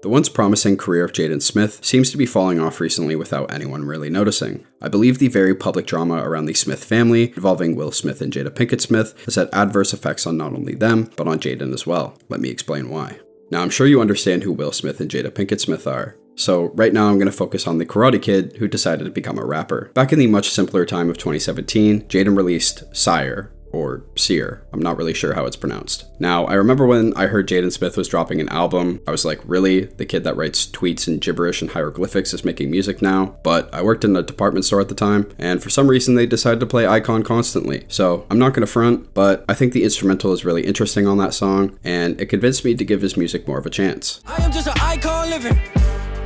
The once promising career of Jaden Smith seems to be falling off recently without anyone really noticing. I believe the very public drama around the Smith family, involving Will Smith and Jada Pinkett-Smith, has had adverse effects on not only them, but on Jaden as well. Let me explain why. Now, I'm sure you understand who Will Smith and Jada Pinkett-Smith are. So right now I'm going to focus on the Karate Kid who decided to become a rapper. Back in the much simpler time of 2017, Jaden released Sire, or Seer. I'm not really sure how it's pronounced. Now, I remember when I heard Jaden Smith was dropping an album, I was like, really? The kid that writes tweets in gibberish and hieroglyphics is making music now? But I worked in a department store at the time, and for some reason they decided to play Icon constantly. So I'm not going to front, but I think the instrumental is really interesting on that song, and it convinced me to give his music more of a chance. I am just an icon living.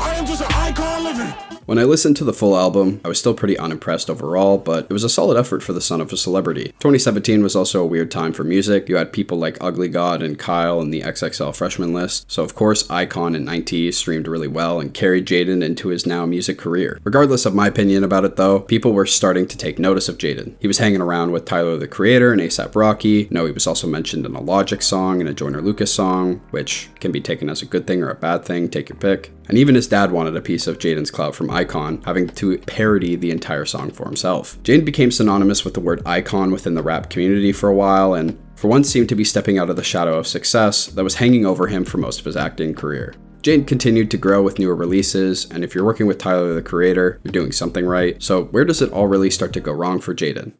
I am just an icon living. When I listened to the full album, I was still pretty unimpressed overall, but it was a solid effort for the son of a celebrity. 2017 was also a weird time for music. You had people like Ugly God and Kyle in the XXL freshman list, so of course Icon and 90s streamed really well and carried Jaden into his now music career. Regardless of my opinion about it though, people were starting to take notice of Jaden. He was hanging around with Tyler the Creator and A$AP Rocky. He was also mentioned in a Logic song and a Joyner Lucas song, which can be taken as a good thing or a bad thing, take your pick. And even his dad wanted a piece of Jaden's clout from Icon, having to parody the entire song for himself. Jaden became synonymous with the word icon within the rap community for a while, and for once seemed to be stepping out of the shadow of success that was hanging over him for most of his acting career. Jaden continued to grow with newer releases, and if you're working with Tyler the Creator, you're doing something right. So where does it all really start to go wrong for Jaden?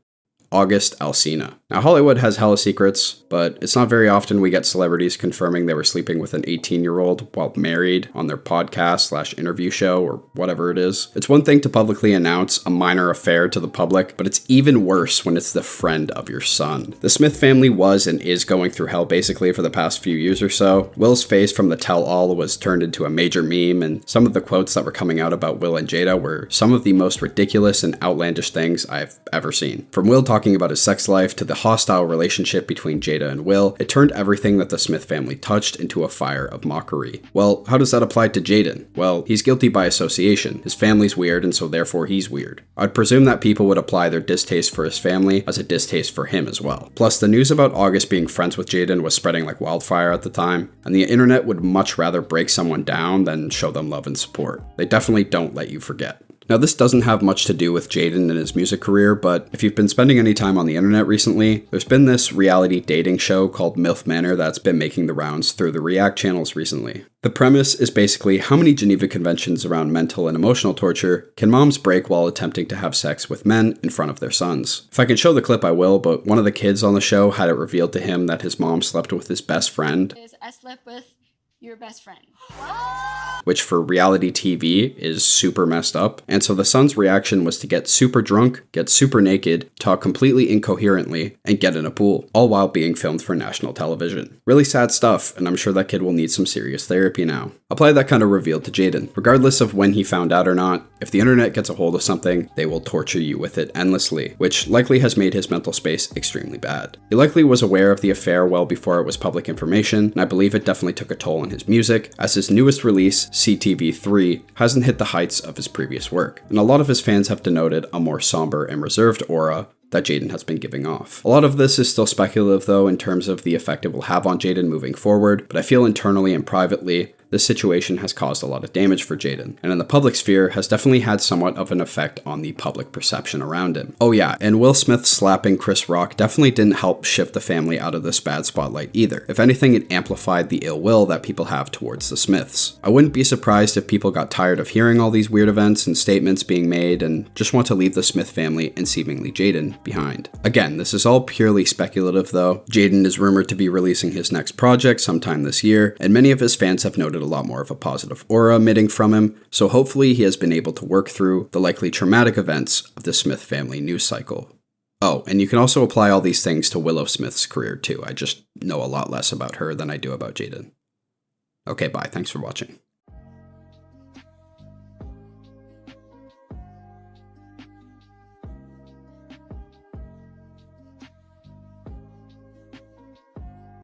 August Alsina. Now, Hollywood has hella secrets, but it's not very often we get celebrities confirming they were sleeping with an 18-year-old while married on their podcast/interview show or whatever it is. It's one thing to publicly announce a minor affair to the public, but it's even worse when it's the friend of your son. The Smith family was and is going through hell basically for the past few years or so. Will's face from the tell-all was turned into a major meme, and some of the quotes that were coming out about Will and Jada were some of the most ridiculous and outlandish things I've ever seen. From Will talking about his sex life to the hostile relationship between Jada and Will, it turned everything that the Smith family touched into a fire of mockery. Well, how does that apply to Jaden? Well, he's guilty by association. His family's weird, and so therefore he's weird. I'd presume that people would apply their distaste for his family as a distaste for him as well. Plus, the news about August being friends with Jaden was spreading like wildfire at the time, and the internet would much rather break someone down than show them love and support. They definitely don't let you forget. Now, this doesn't have much to do with Jaden and his music career, but if you've been spending any time on the internet recently, there's been this reality dating show called MILF Manor that's been making the rounds through the React channels recently. The premise is basically how many Geneva Conventions around mental and emotional torture can moms break while attempting to have sex with men in front of their sons. If I can show the clip, I will, but one of the kids on the show had it revealed to him that his mom slept with his best friend. I slept with your best friend. Which for reality TV is super messed up. And so the son's reaction was to get super drunk, get super naked, talk completely incoherently, and get in a pool, all while being filmed for national television. Really sad stuff, and I'm sure that kid will need some serious therapy now. Apply that kind of reveal to Jaden. Regardless of when he found out or not, if the internet gets a hold of something, they will torture you with it endlessly, which likely has made his mental space extremely bad. He likely was aware of the affair well before it was public information, and I believe it definitely took a toll on his music, as his newest release, CTV3, hasn't hit the heights of his previous work, and a lot of his fans have denoted a more somber and reserved aura that Jaden has been giving off. A lot of this is still speculative though in terms of the effect it will have on Jaden moving forward, but I feel internally and privately this situation has caused a lot of damage for Jaden, and in the public sphere has definitely had somewhat of an effect on the public perception around him. Oh yeah, and Will Smith slapping Chris Rock definitely didn't help shift the family out of this bad spotlight either. If anything, it amplified the ill will that people have towards the Smiths. I wouldn't be surprised if people got tired of hearing all these weird events and statements being made and just want to leave the Smith family and seemingly Jaden behind. Again, this is all purely speculative though. Jaden is rumored to be releasing his next project sometime this year, and many of his fans have noted a lot more of a positive aura emitting from him, so hopefully he has been able to work through the likely traumatic events of the Smith family news cycle. Oh, and you can also apply all these things to Willow Smith's career too. I just know a lot less about her than I do about Jaden. Okay, bye. Thanks for watching.